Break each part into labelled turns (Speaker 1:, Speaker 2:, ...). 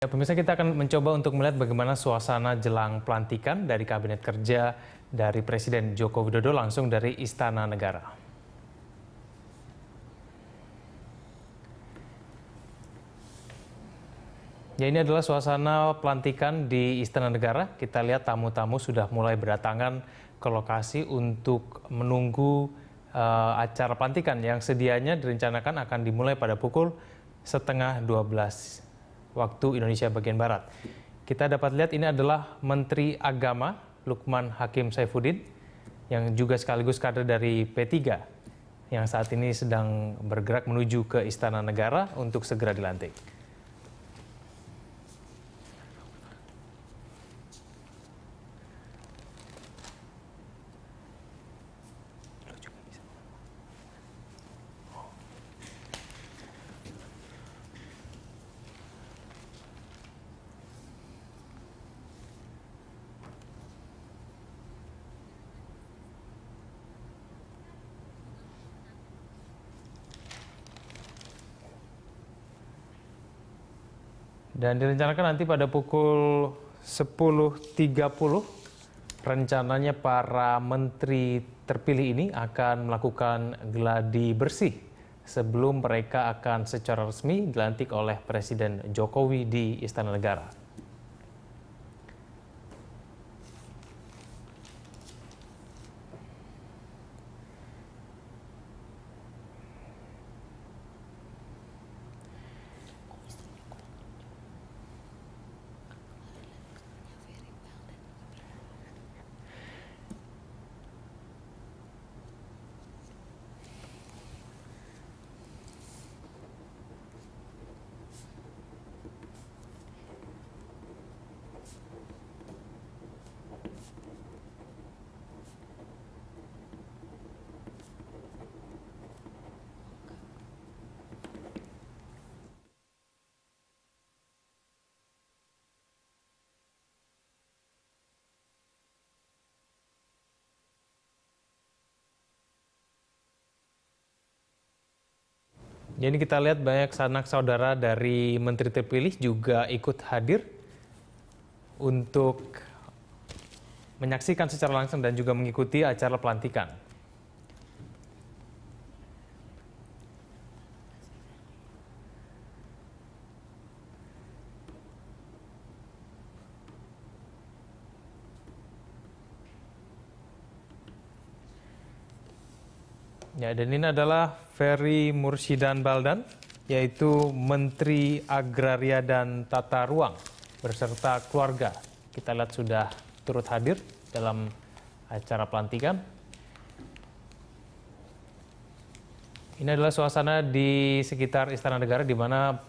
Speaker 1: Ya, pemirsa, kita akan mencoba untuk melihat bagaimana suasana jelang pelantikan dari Kabinet Kerja dari Presiden Joko Widodo langsung dari Istana Negara. Ya, ini adalah suasana pelantikan di Istana Negara. Kita lihat tamu-tamu sudah mulai berdatangan ke lokasi untuk menunggu acara pelantikan yang sedianya direncanakan akan dimulai pada pukul 11:30 waktu Indonesia bagian Barat. Kita dapat lihat ini adalah Menteri Agama Lukman Hakim Saifuddin yang juga sekaligus kader dari P3 yang saat ini sedang bergerak menuju ke Istana Negara untuk segera dilantik. Dan direncanakan nanti pada pukul 10:30 rencananya para menteri terpilih ini akan melakukan gladi bersih sebelum mereka akan secara resmi dilantik oleh Presiden Jokowi di Istana Negara. Jadi kita lihat banyak sanak saudara dari menteri terpilih juga ikut hadir untuk menyaksikan secara langsung dan juga mengikuti acara pelantikan. Ya, dan ini adalah Ferry Murshidan Baldan, yaitu Menteri Agraria dan Tata Ruang beserta keluarga. Kita lihat sudah turut hadir dalam acara pelantikan. Ini adalah suasana di sekitar Istana Negara di mana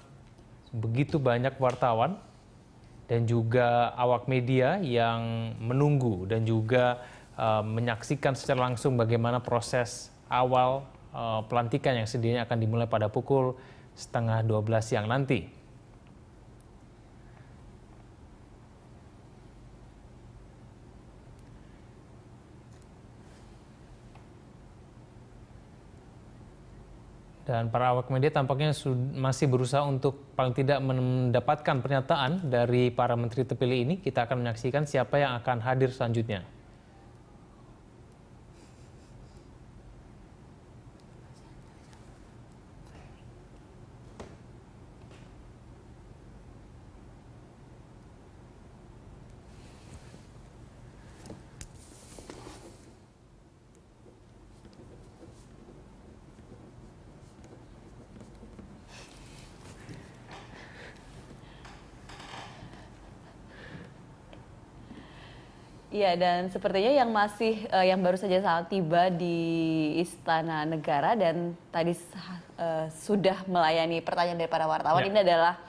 Speaker 1: begitu banyak wartawan dan juga awak media yang menunggu dan juga menyaksikan secara langsung bagaimana proses awal pelantikan yang sedianya akan dimulai pada pukul 11:30 siang nanti. Dan para awak media tampaknya masih berusaha untuk paling tidak mendapatkan pernyataan dari para menteri terpilih ini. Kita akan menyaksikan siapa yang akan hadir selanjutnya.
Speaker 2: Iya, dan sepertinya yang baru saja tiba di Istana Negara dan tadi sudah melayani pertanyaan dari para wartawan, ini adalah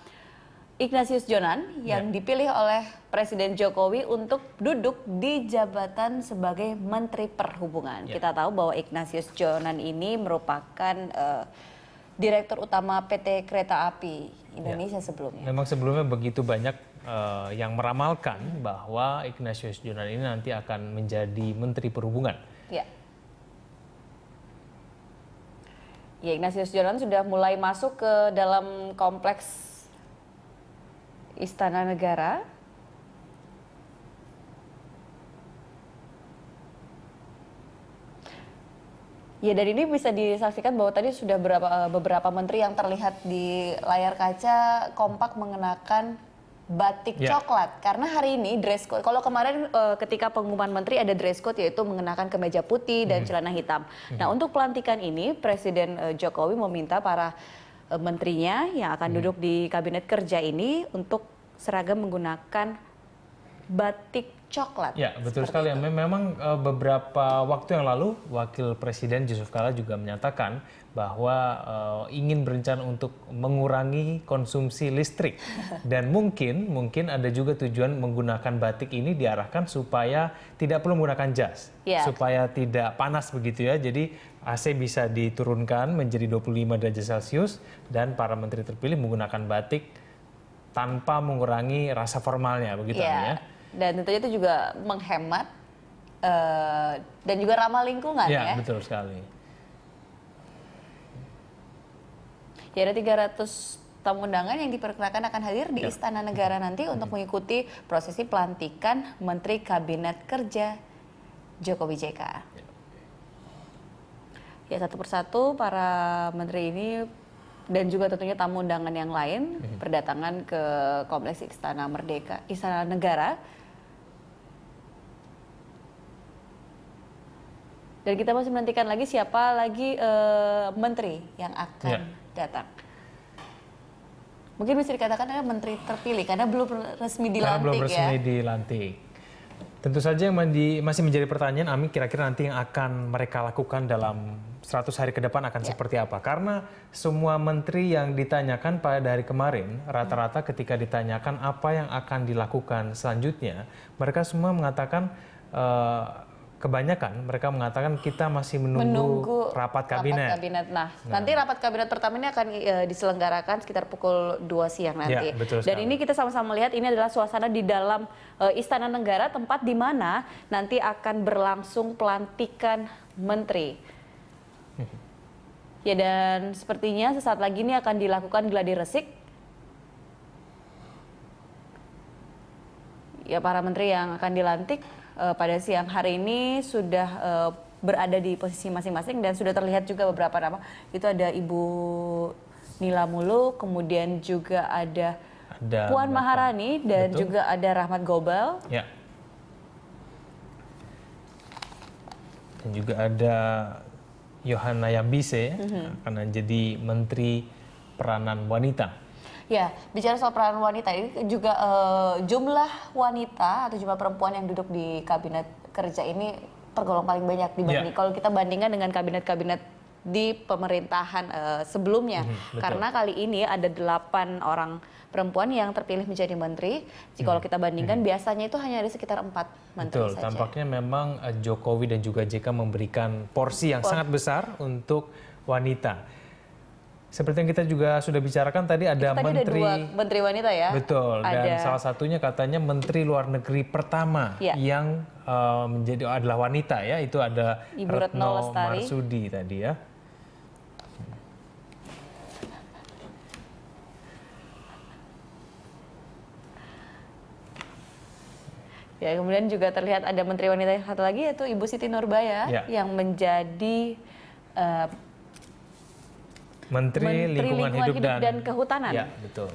Speaker 2: Ignatius Jonan yang dipilih oleh Presiden Jokowi untuk duduk di jabatan sebagai Menteri Perhubungan. Kita tahu bahwa Ignatius Jonan ini merupakan Direktur Utama PT Kereta Api Indonesia sebelumnya.
Speaker 1: Memang sebelumnya begitu banyak yang meramalkan bahwa Ignatius Jonan ini nanti akan menjadi Menteri Perhubungan.
Speaker 2: Ya. Ya, Ignatius Jonan sudah mulai masuk ke dalam kompleks Istana Negara. Ya, dari ini bisa disaksikan bahwa tadi sudah beberapa menteri yang terlihat di layar kaca kompak mengenakan batik coklat. Karena hari ini dress code, kalau kemarin ketika pengumuman menteri ada dress code yaitu mengenakan kemeja putih dan celana hitam. Nah, untuk pelantikan ini Presiden Jokowi meminta para menterinya yang akan duduk di kabinet kerja ini untuk seragam menggunakan batik coklat.
Speaker 1: Ya, betul sekali. Memang beberapa waktu yang lalu Wakil Presiden Yusuf Kala juga menyatakan bahwa ingin berencana untuk mengurangi konsumsi listrik. Dan mungkin ada juga tujuan menggunakan batik ini diarahkan supaya tidak perlu menggunakan jas. Supaya tidak panas begitu ya. Jadi AC bisa diturunkan menjadi 25 derajat Celcius dan para menteri terpilih menggunakan batik tanpa mengurangi rasa formalnya begitu ya.
Speaker 2: Dan tentunya itu juga menghemat dan juga ramah lingkungan ya.
Speaker 1: Betul sekali.
Speaker 2: Ya, ada 300 tamu undangan yang diperkirakan akan hadir di Istana Negara nanti untuk mengikuti prosesi pelantikan Menteri Kabinet Kerja Jokowi JK. Ya, satu persatu para menteri ini dan juga tentunya tamu undangan yang lain berdatangan ke Kompleks Istana Negara. Dan kita masih menantikan lagi siapa lagi menteri yang akan datang. Mungkin bisa dikatakan adalah menteri terpilih karena belum resmi dilantik.
Speaker 1: Tentu saja yang masih menjadi pertanyaan, Ami, kira-kira nanti yang akan mereka lakukan dalam 100 hari ke depan akan seperti apa? Karena semua menteri yang ditanyakan pada hari kemarin, rata-rata ketika ditanyakan apa yang akan dilakukan selanjutnya, mereka semua mengatakan kebanyakan mereka mengatakan kita masih menunggu rapat kabinet.
Speaker 2: Nah, nanti rapat kabinet pertama ini akan diselenggarakan sekitar pukul 2 siang nanti. Dan ini kita sama-sama melihat ini adalah suasana di dalam Istana Negara, tempat di mana nanti akan berlangsung pelantikan menteri. Ya, dan sepertinya sesaat lagi ini akan dilakukan gladi resik. Ya, para menteri yang akan dilantik pada siang hari ini sudah berada di posisi masing-masing dan sudah terlihat juga beberapa nama. Itu ada Ibu Nila Muluk, kemudian juga ada Puan Maharani dan juga ada Rahmat Gobel.
Speaker 1: Ya. Dan juga ada Yohana Yambise akan jadi Menteri Peranan Wanita.
Speaker 2: Ya, bicara soal peran wanita ini juga jumlah wanita atau jumlah perempuan yang duduk di kabinet kerja ini tergolong paling banyak dibanding kalau kita bandingkan dengan kabinet-kabinet di pemerintahan sebelumnya. Karena kali ini ada 8 orang perempuan yang terpilih menjadi menteri. Jika kalau kita bandingkan biasanya itu hanya ada sekitar 4 menteri saja.
Speaker 1: Tampaknya memang Jokowi dan juga JK memberikan porsi yang sangat besar untuk wanita. Seperti yang kita juga sudah bicarakan tadi ada menteri
Speaker 2: ada 2 menteri wanita ya.
Speaker 1: Betul. Dan salah satunya katanya Menteri Luar Negeri pertama yang adalah wanita ya. Itu ada
Speaker 2: Ibu
Speaker 1: Retno Marsudi tadi ya.
Speaker 2: Ya, kemudian juga terlihat ada menteri wanita yang satu lagi yaitu Ibu Siti Nurbaya yang menjadi
Speaker 1: Menteri Lingkungan Hidup
Speaker 2: dan Kehutanan.
Speaker 1: Ya, betul.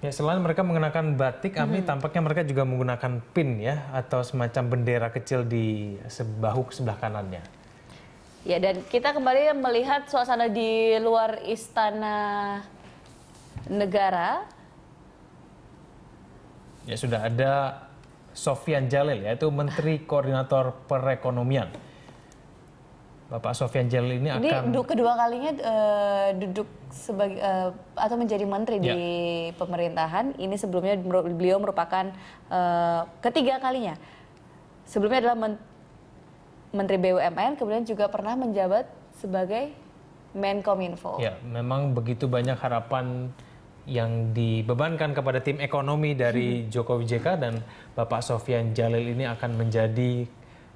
Speaker 1: Ya, selain mereka mengenakan batik, Ami, tampaknya mereka juga menggunakan pin ya, atau semacam bendera kecil di bahu sebelah kanannya.
Speaker 2: Ya, dan kita kembali melihat suasana di luar Istana Negara.
Speaker 1: Ya, sudah ada Sofyan Jalil, yaitu Menteri Koordinator Perekonomian. Bapak Sofyan Jalil ini akan
Speaker 2: kedua kalinya duduk sebagai atau menjadi menteri di pemerintahan. Ini sebelumnya beliau merupakan ketiga kalinya. Sebelumnya adalah Menteri BUMN, kemudian juga pernah menjabat sebagai Menkominfo.
Speaker 1: Ya, memang begitu banyak harapan yang dibebankan kepada tim ekonomi dari Jokowi JK dan Bapak Sofyan Jalil ini akan menjadi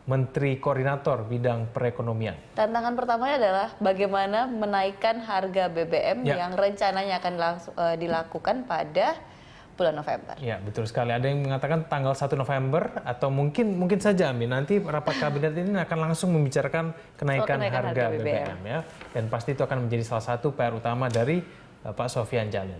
Speaker 1: Menteri Koordinator bidang perekonomian.
Speaker 2: Tantangan pertamanya adalah bagaimana menaikkan harga BBM yang rencananya akan dilakukan pada bulan November.
Speaker 1: Ya, betul sekali. Ada yang mengatakan tanggal 1 November atau mungkin saja Amin, nanti rapat kabinet ini akan langsung membicarakan kenaikan harga BBM ya. Dan pasti itu akan menjadi salah satu PR utama dari Pak Sofyan Jalil.